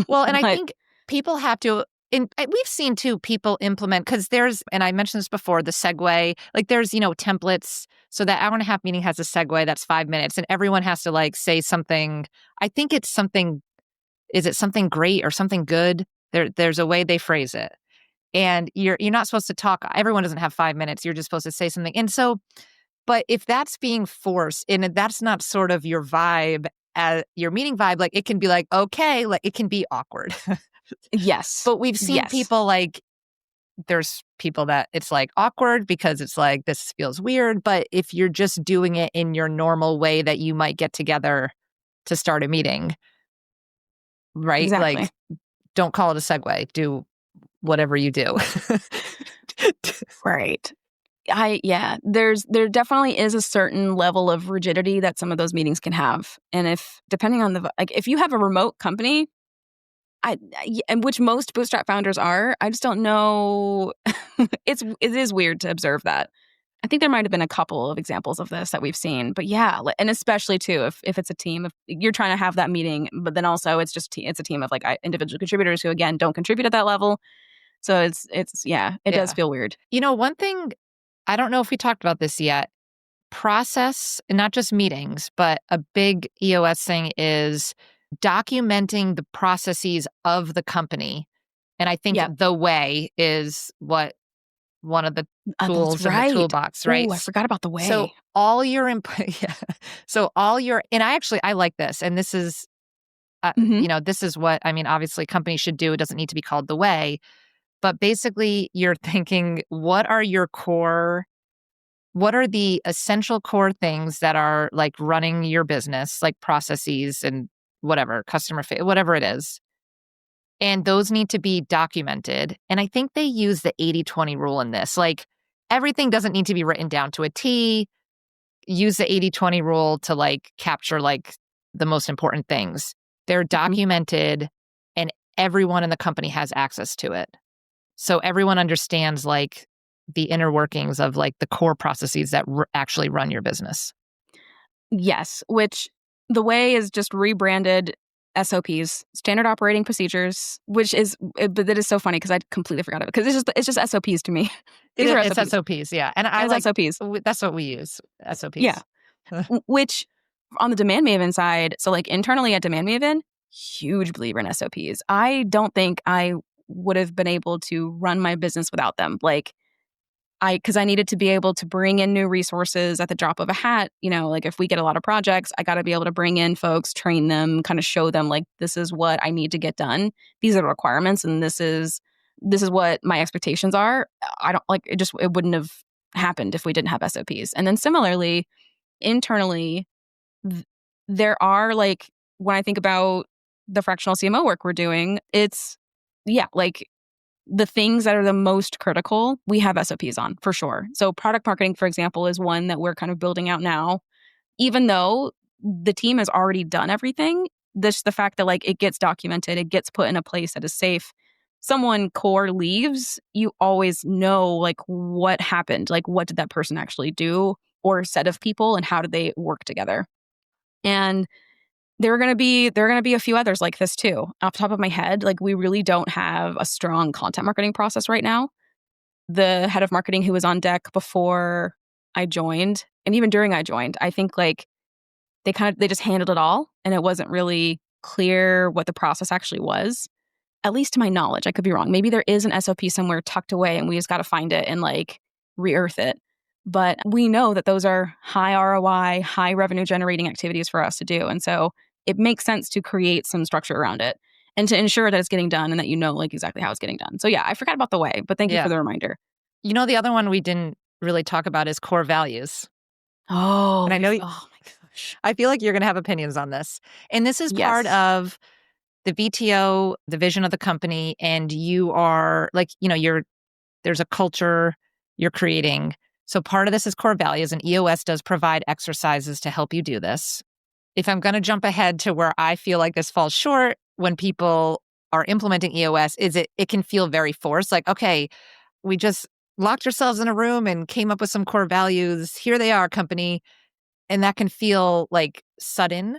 Speaker 2: Well, and I think people have to, and we've seen too, people implement, because there's, and I mentioned this before, the segue, like there's, templates. So that hour and a half meeting has a segue that's 5 minutes, and everyone has to like say something. I think it's something, is it something great or something good? There's a way they phrase it. And you're not supposed to talk. Everyone doesn't have 5 minutes. You're just supposed to say something. And so, but if that's being forced and that's not sort of your vibe, your meeting vibe, like it can be like, okay, like it can be awkward.
Speaker 3: Yes.
Speaker 2: But we've seen people like, there's people that it's like awkward because it's like, this feels weird. But if you're just doing it in your normal way that you might get together to start a meeting, right?
Speaker 3: Exactly.
Speaker 2: Like, don't call it a segue. Do whatever you do.
Speaker 3: Right. There definitely is a certain level of rigidity that some of those meetings can have. And depending on if you have a remote company, and which most bootstrap founders are, I just don't know. It is weird to observe that. I think there might have been a couple of examples of this that we've seen, but yeah, and especially too, if it's a team, if you're trying to have that meeting, but then also it's a team of like individual contributors who again don't contribute at that level. So it does feel weird.
Speaker 2: One thing, I don't know if we talked about this yet, process, and not just meetings, but a big EOS thing is documenting the processes of the company. And I think the way is what one of the tools in the toolbox, right?
Speaker 3: Oh, I forgot about the way.
Speaker 2: So all your and I like this. And this is, this is what, obviously companies should do. It doesn't need to be called the way. But basically, you're thinking, what are your core what are the essential core things that are like running your business, like processes and whatever, whatever it is. And those need to be documented. And I think they use the 80-20 rule in this. Like everything doesn't need to be written down to a T. Use the 80-20 rule to like capture like the most important things. They're documented and everyone in the company has access to it. So everyone understands like the inner workings of like the core processes that actually run your business.
Speaker 3: Yes, which the way is just rebranded SOPs, standard operating procedures, but that is so funny because I completely forgot of it because it's just SOPs to me.
Speaker 2: It's SOPs, yeah. And I like
Speaker 3: SOPs.
Speaker 2: That's what we use, SOPs.
Speaker 3: Yeah. Which on the Demand Maven side, so like internally at Demand Maven, huge believer in SOPs. I don't think I would have been able to run my business without them. Like because I needed to be able to bring in new resources at the drop of a hat. You know, like if we get a lot of projects, I got to be able to bring in folks, train them, kind of show them like, this is what I need to get done. These are the requirements. And this is what my expectations are. I don't like it wouldn't have happened if we didn't have SOPs. And then similarly, internally, there are like, when I think about the fractional CMO work we're doing, it's like the things that are the most critical, we have SOPs on for sure. So product marketing, for example, is one that we're kind of building out now. Even though the team has already done everything, the fact that like it gets documented, it gets put in a place that is safe. Someone core leaves, you always know like what happened, like what did that person actually do, or a set of people, and how did they work together. And there are going to be a few others like this too. Off the top of my head, like we really don't have a strong content marketing process right now. The head of marketing who was on deck before I joined, and even during I joined, I think like they just handled it all, and it wasn't really clear what the process actually was. At least to my knowledge, I could be wrong. Maybe there is an SOP somewhere tucked away, and we just got to find it and like re-earth it. But we know that those are high ROI, high revenue generating activities for us to do, and so it makes sense to create some structure around it and to ensure that it's getting done and that you know like exactly how it's getting done. So yeah, I forgot about the way, but thank you for the reminder.
Speaker 2: You know, the other one we didn't really talk about is core values.
Speaker 3: Oh,
Speaker 2: and I know.
Speaker 3: Oh my gosh,
Speaker 2: I feel like you're going to have opinions on this, and this is part of the VTO, the vision of the company, and you are like, you know, there's a culture you're creating. So part of this is core values, and EOS does provide exercises to help you do this. If I'm going to jump ahead to where I feel like this falls short when people are implementing EOS, is it can feel very forced. Like, okay, we just locked ourselves in a room and came up with some core values. Here they are, company. And that can feel like sudden.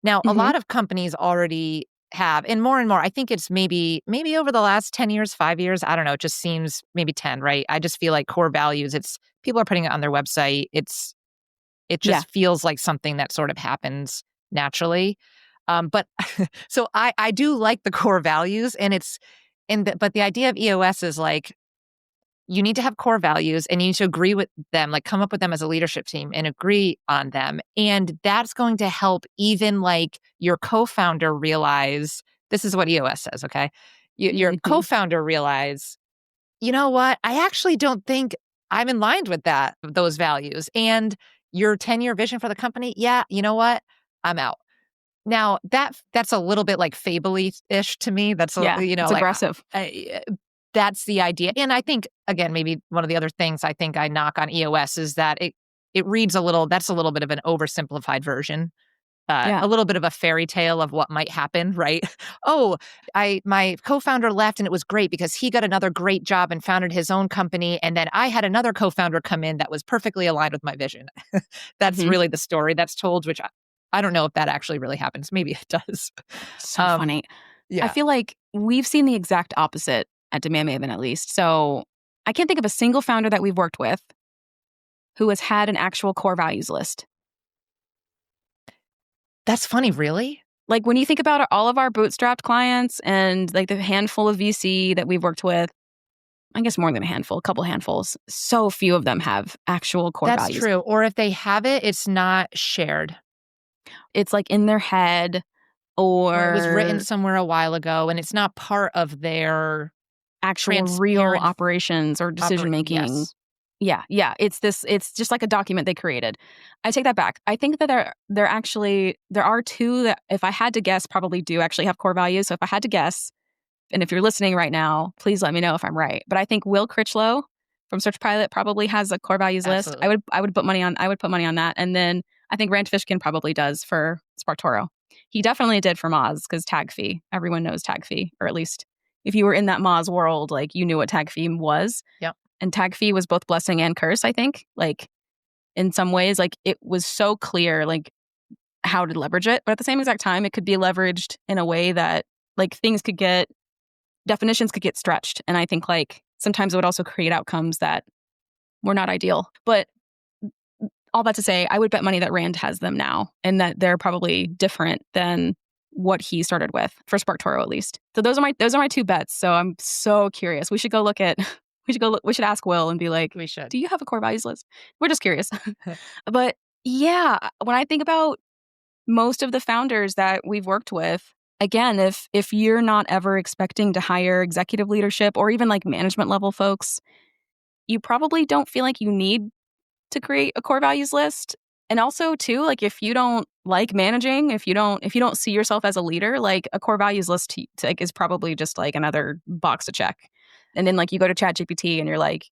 Speaker 2: Now, a lot of companies already have, and more, I think it's maybe over the last 10 years, 5 years, I don't know, it just seems maybe 10, right? I just feel like core values, people are putting it on their website. It just feels like something that sort of happens naturally. But so I do like the core values, but the idea of EOS is like, you need to have core values and you need to agree with them, like come up with them as a leadership team and agree on them. And that's going to help even like your co-founder realize, this is what EOS says, okay? Your co-founder realize, you know what? I actually don't think I'm in line with those values. And your 10-year vision for the company, yeah, you know what? I'm out. Now, that's a little bit like fable-ish to me. That's, you know,
Speaker 3: it's
Speaker 2: like,
Speaker 3: aggressive.
Speaker 2: That's the idea. And I think, again, maybe one of the other things I think I knock on EOS is that it reads that's a little bit of an oversimplified version. A little bit of a fairy tale of what might happen, right? Oh, my co-founder left and it was great because he got another great job and founded his own company. And then I had another co-founder come in that was perfectly aligned with my vision. That's really the story that's told, which I don't know if that actually really happens. Maybe it does.
Speaker 3: So funny.
Speaker 2: Yeah.
Speaker 3: I feel like we've seen the exact opposite at Demand Maven, at least. So I can't think of a single founder that we've worked with who has had an actual core values list.
Speaker 2: That's funny, really?
Speaker 3: Like when you think about all of our bootstrapped clients and like the handful of VC that we've worked with, I guess more than a couple handfuls, so few of them have actual core values.
Speaker 2: That's true. Or if they have it, it's not shared.
Speaker 3: It's like in their head or
Speaker 2: it was written somewhere a while ago and it's not part of their
Speaker 3: actual real operations or decision making.
Speaker 2: Yes.
Speaker 3: Yeah. It's just like a document they created. I take that back. I think that there are two that, if I had to guess, probably do actually have core values. So if I had to guess, and if you're listening right now, please let me know if I'm right. But I think Will Critchlow from Search Pilot probably has a core values
Speaker 2: Absolutely.
Speaker 3: list. I would put money on that. And then I think Rand Fishkin probably does for Spartoro. He definitely did for Moz, because tag fee. Everyone knows tag fee, or at least if you were in that Moz world, like, you knew what tag fee was.
Speaker 2: Yep.
Speaker 3: And tag fee was both blessing and curse, I think. Like, in some ways, like, it was so clear, like, how to leverage it. But at the same exact time, it could be leveraged in a way that, like, definitions could get stretched. And I think, like, sometimes it would also create outcomes that were not ideal. But all that to say, I would bet money that Rand has them now, and that they're probably different than what he started with, for Spartoro at least. So those are my two bets. So I'm so curious. We should ask Will and be like,
Speaker 2: we should.
Speaker 3: Do you have a core values list? We're just curious. But yeah, when I think about most of the founders that we've worked with, again, if you're not ever expecting to hire executive leadership or even like management level folks, you probably don't feel like you need to create a core values list. And also too, like, if you don't like managing, if you don't see yourself as a leader, like, a core values list is probably just like another box to check. And then, like, you go to ChatGPT and you're like,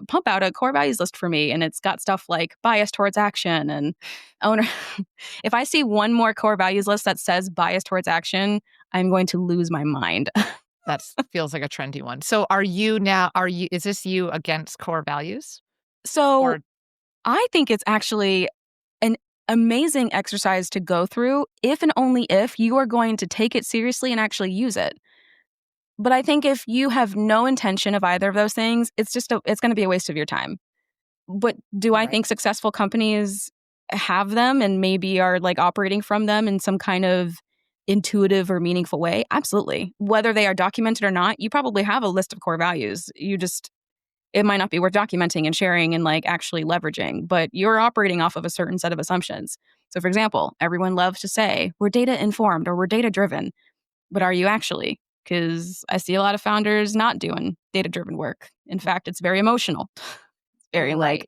Speaker 3: pump out a core values list for me, and it's got stuff like bias towards action and owner. If I see one more core values list that says bias towards action, I'm going to lose my mind.
Speaker 2: That feels like a trendy one. So is this you against core values?
Speaker 3: So I think it's actually an amazing exercise to go through if and only if you are going to take it seriously and actually use it. But I think if you have no intention of either of those things, it's going to be a waste of your time. But do I think successful companies have them and maybe are, like, operating from them in some kind of intuitive or meaningful way? Absolutely. Whether they are documented or not, you probably have a list of core values. It might not be worth documenting and sharing and, like, actually leveraging, but you're operating off of a certain set of assumptions. So, for example, everyone loves to say we're data informed or we're data driven, but are you actually? Because I see a lot of founders not doing data driven work. In fact, it's very emotional. It's very like,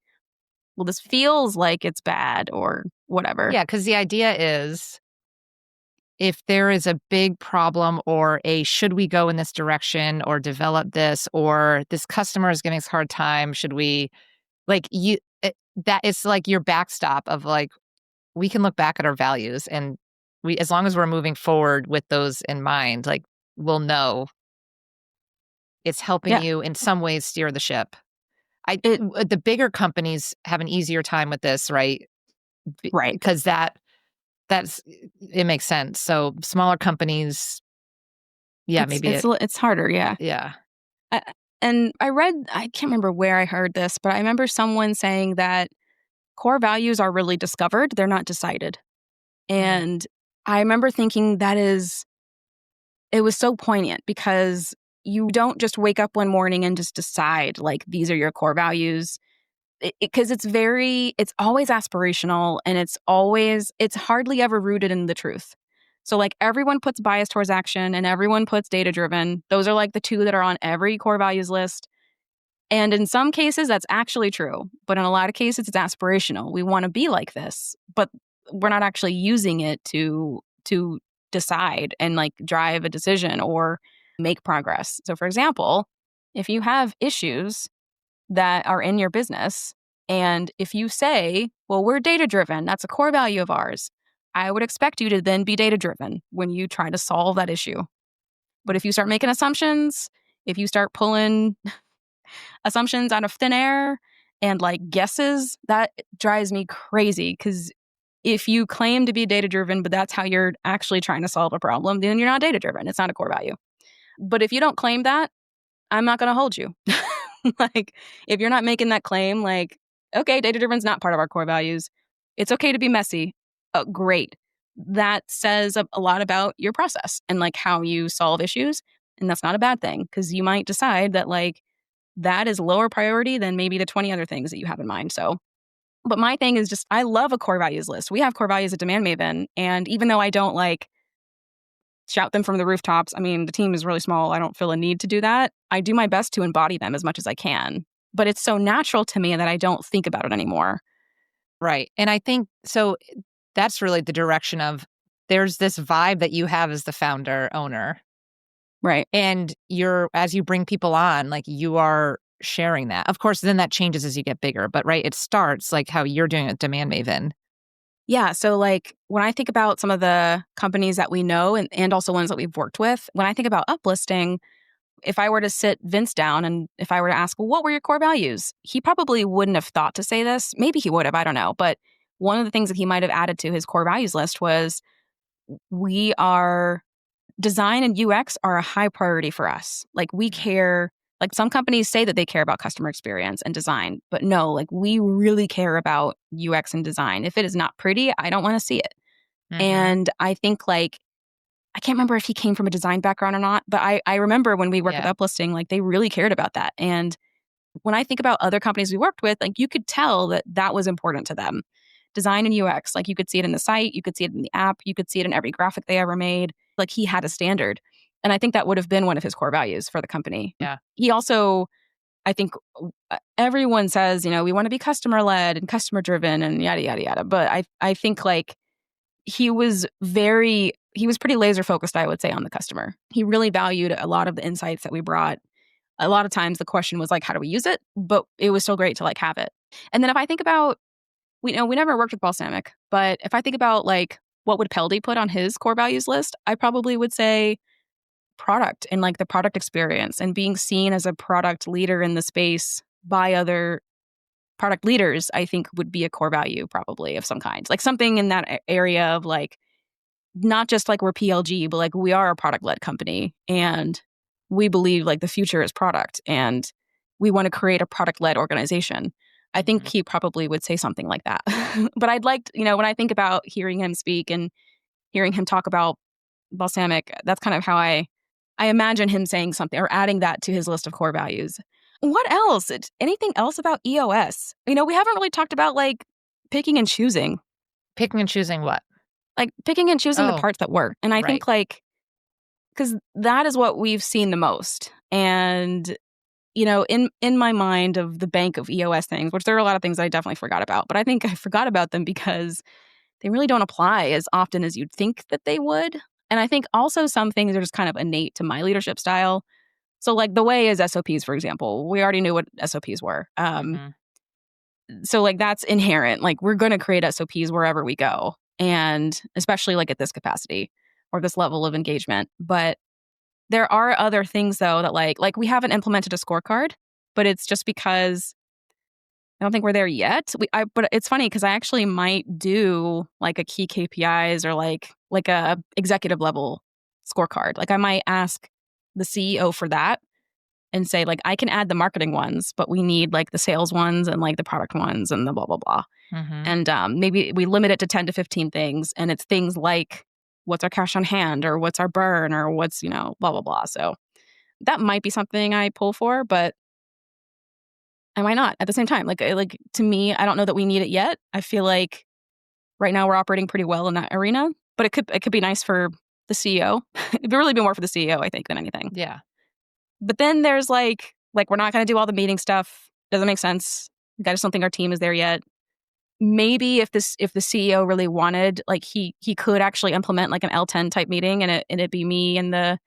Speaker 3: well, this feels like it's bad or whatever.
Speaker 2: Yeah, because the idea is, if there is a big problem or should we go in this direction or develop this, or this customer is giving us a hard time, should we, like, that is like your backstop of, like, we can look back at our values, and as long as we're moving forward with those in mind, like, we'll know it's helping you in some ways steer the ship. The bigger companies have an easier time with this, right?
Speaker 3: Right.
Speaker 2: Because it makes sense. So smaller companies, maybe
Speaker 3: it's harder. Yeah.
Speaker 2: Yeah.
Speaker 3: And I can't remember where I heard this, but I remember someone saying that core values are really discovered. They're not decided. And I remember thinking it was so poignant, because you don't just wake up one morning and just decide, like, these are your core values. Because it's always aspirational, and it's hardly ever rooted in the truth. So, like, everyone puts bias towards action and everyone puts data driven. Those are, like, the two that are on every core values list. And in some cases, that's actually true. But in a lot of cases, it's aspirational. We want to be like this, but we're not actually using it to decide and, like, drive a decision or make progress. So, for example, if you have issues that are in your business, and if you say, well, we're data driven, that's a core value of ours, I would expect you to then be data driven when you try to solve that issue. But if you start making assumptions, if you start pulling assumptions out of thin air and, like, guesses, that drives me crazy. Because if you claim to be data driven, but that's how you're actually trying to solve a problem, then you're not data driven. It's not a core value. But if you don't claim that, I'm not going to hold you. Like, if you're not making that claim, like, okay, data driven is not part of our core values. It's okay to be messy. Oh, great. That says a lot about your process and, like, how you solve issues. And that's not a bad thing, because you might decide that, like, that is lower priority than maybe the 20 other things that you have in mind. So, but my thing is just, I love a core values list. We have core values at Demand Maven. And even though I don't, like, shout them from the rooftops, I mean, the team is really small. I don't feel a need to do that. I do my best to embody them as much as I can. but it's so natural to me that I don't think about it anymore.
Speaker 2: Right. And I think, so that's really the direction of, there's this vibe that you have as the founder, owner.
Speaker 3: Right.
Speaker 2: And as you bring people on, like you are sharing that. Of course, then that changes as you get bigger, but right, it starts like how you're doing at Demand Maven.
Speaker 3: Yeah. So like when I think about some of the companies that we know and also ones that we've worked with, when I think about uplisting, if I were to sit Vince down and if I were to ask, well, what were your core values? He probably wouldn't have thought to say this. Maybe he would have, I don't know. But one of the things that he might have added to his core values list was design and UX are a high priority for us. Like we care, like some companies say that they care about customer experience and design, but no, like we really care about UX and design. If it is not pretty, I don't want to see it. Mm-hmm. And I think like, I can't remember if he came from a design background or not, but I remember when we worked with Uplisting, like they really cared about that. And when I think about other companies we worked with, like you could tell that that was important to them. Design and UX, like you could see it in the site, you could see it in the app, you could see it in every graphic they ever made. Like he had a standard. And I think that would have been one of his core values for the company.
Speaker 2: Yeah.
Speaker 3: He also, I think everyone says, we want to be customer led and customer driven and yada, yada, yada. But I think like he was pretty laser focused, I would say, on the customer. He really valued a lot of the insights that we brought. A lot of times the question was like, how do we use it? But it was still great to like have it. And then if I think about, we never worked with Balsamic, but if I think about like, what would Peldy put on his core values list? I probably would say product and like the product experience and being seen as a product leader in the space by other product leaders, I think would be a core value probably of some kind. Like something in that area of like, not just like we're PLG, but like we are a product-led company and we believe like the future is product and we want to create a product-led organization. I think he probably would say something like that. But I'd like, when I think about hearing him speak and hearing him talk about Balsamic, that's kind of how I imagine him saying something or adding that to his list of core values. What else? Anything else about EOS? We haven't really talked about like picking and choosing.
Speaker 2: Picking and choosing what?
Speaker 3: Like picking and choosing the parts that work. And I think like, because that is what we've seen the most. And, in my mind of the bank of EOS things, which there are a lot of things I definitely forgot about, but I think I forgot about them because they really don't apply as often as you'd think that they would. And I think also some things are just kind of innate to my leadership style. So like the way is SOPs, for example, we already knew what SOPs were. So like that's inherent. Like we're going to create SOPs wherever we go. And especially like at this capacity or this level of engagement. But there are other things though that like we haven't implemented a scorecard, but it's just because I don't think we're there yet. But it's funny because I actually might do like a key KPIs or like a executive level scorecard. Like I might ask the CEO for that and say like, I can add the marketing ones, but we need like the sales ones and like the product ones and the blah, blah, blah. And maybe we limit it to 10 to 15 things. And it's things like what's our cash on hand or what's our burn or what's, blah, blah, blah. So that might be something I pull for, but I might not at the same time. Like to me, I don't know that we need it yet. I feel like right now we're operating pretty well in that arena, but it could be nice for the CEO. It'd really be more for the CEO, I think, than anything.
Speaker 2: Yeah.
Speaker 3: But then there's like we're not going to do all the meeting stuff. Doesn't make sense. I just don't think our team is there yet. Maybe if the CEO really wanted, like he could actually implement like an L10 type meeting and it'd be me and the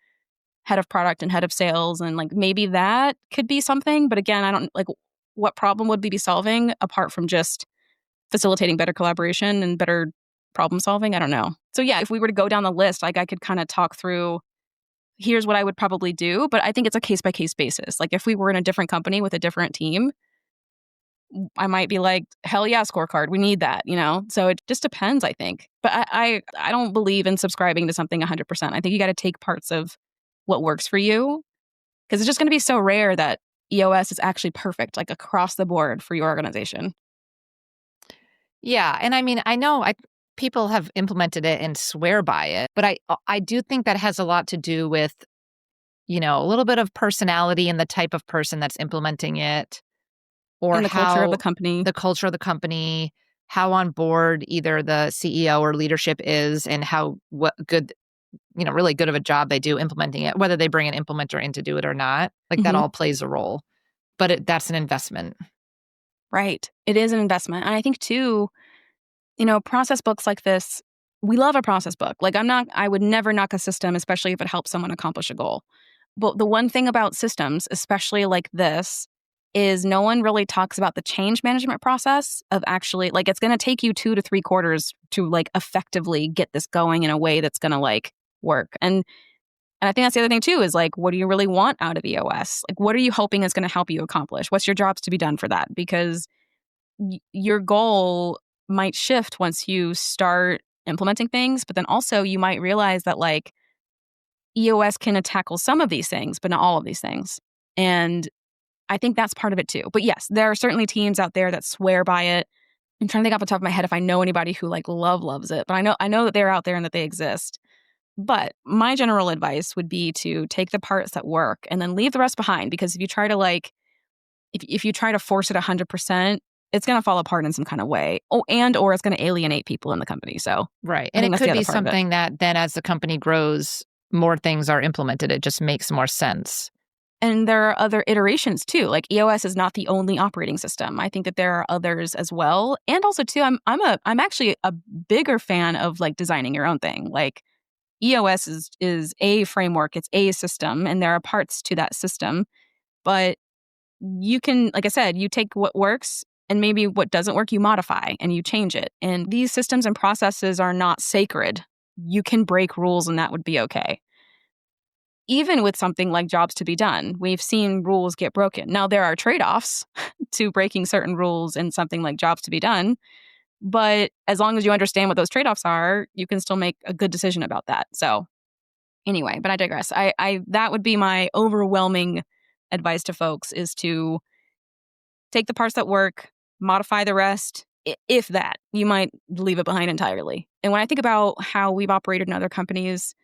Speaker 3: head of product and head of sales. And like maybe that could be something. But again, I don't like what problem would we be solving apart from just facilitating better collaboration and better problem solving? I don't know. So yeah, if we were to go down the list, like I could kind of talk through, here's what I would probably do. But I think it's a case by case basis. Like if we were in a different company with a different team, I might be like, hell yeah, scorecard. We need that, So it just depends, I think. But I don't believe in subscribing to something 100%. I think you got to take parts of what works for you because it's just going to be so rare that EOS is actually perfect, like across the board for your organization.
Speaker 2: Yeah. And I mean, I know people have implemented it and swear by it, but I do think that has a lot to do with, a little bit of personality and the type of person that's implementing it. Or
Speaker 3: and the culture of the company.
Speaker 2: The culture of the company, how on board either the CEO or leadership is and really good of a job they do implementing it, whether they bring an implementer in to do it or not. Like that all plays a role. But that's an investment.
Speaker 3: Right. It is an investment. And I think too, process books like this, we love a process book. Like I would never knock a system, especially if it helps someone accomplish a goal. But the one thing about systems, especially like this, is no one really talks about the change management process of actually, like, it's going to take you 2 to 3 quarters to like effectively get this going in a way that's going to like work. And I think that's the other thing too, is like, what do you really want out of EOS? Like, what are you hoping is going to help you accomplish? What's your jobs to be done for that? Because your goal might shift once you start implementing things, but then also you might realize that like EOS can tackle some of these things, but not all of these things. And I think that's part of it too. But yes, there are certainly teams out there that swear by it. I'm trying to think off the top of my head if I know anybody who like loves it, but I know that they're out there and that they exist. But my general advice would be to take the parts that work and then leave the rest behind, because if you try to like, if you try to force it 100%, it's going to fall apart in some kind of way. Or it's going to alienate people in the company. So
Speaker 2: right. And it could be something that then as the company grows, more things are implemented. It just makes more sense.
Speaker 3: And there are other iterations too. Like EOS is not the only operating system. I think that there are others as well. And also too, I'm actually a bigger fan of like designing your own thing. Like EOS is a framework, it's a system, and there are parts to that system. But you can, like I said, you take what works and maybe what doesn't work, you modify and you change it. And these systems and processes are not sacred. You can break rules and that would be okay. Even with something like jobs to be done, we've seen rules get broken. Now, there are trade-offs to breaking certain rules in something like jobs to be done. But as long as you understand what those trade-offs are, you can still make a good decision about that. So anyway, but I digress. I that would be my overwhelming advice to folks, is to take the parts that work, modify the rest. If that, you might leave it behind entirely. And when I think about how we've operated in other companies,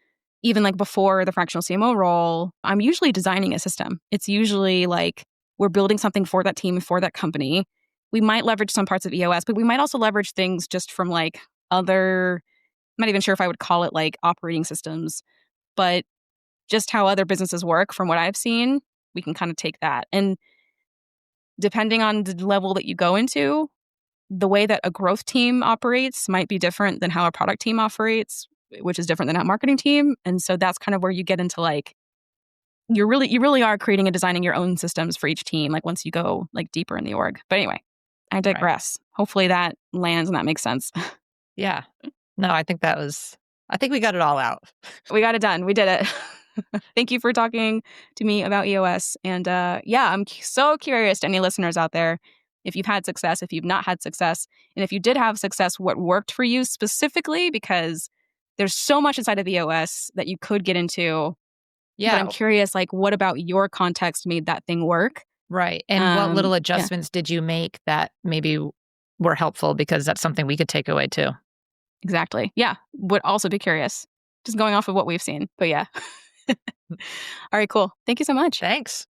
Speaker 3: even like before the fractional CMO role, I'm usually designing a system. It's usually like we're building something for that team, for that company. We might leverage some parts of EOS, but we might also leverage things just from like other, I'm not even sure if I would call it like operating systems, but just how other businesses work from what I've seen, we can kind of take that. And depending on the level that you go into, the way that a growth team operates might be different than how a product team operates, which is different than a marketing team. And so that's kind of where you get into like, you really are creating and designing your own systems for each team, like once you go like deeper in the org. But anyway, I digress. Right. Hopefully that lands and that makes sense.
Speaker 2: Yeah. No, I think we got it all out.
Speaker 3: We got it done. We did it. Thank you for talking to me about EOS. And I'm so curious to any listeners out there, if you've had success, if you've not had success, and if you did have success, what worked for you specifically, because there's so much inside of EOS that you could get into. Yeah. But I'm curious, like, what about your context made that thing work?
Speaker 2: Right. And what little adjustments did you make that maybe were helpful? Because that's something we could take away too.
Speaker 3: Exactly. Yeah. Would also be curious. Just going off of what we've seen. But yeah. All right, cool. Thank you so much.
Speaker 2: Thanks.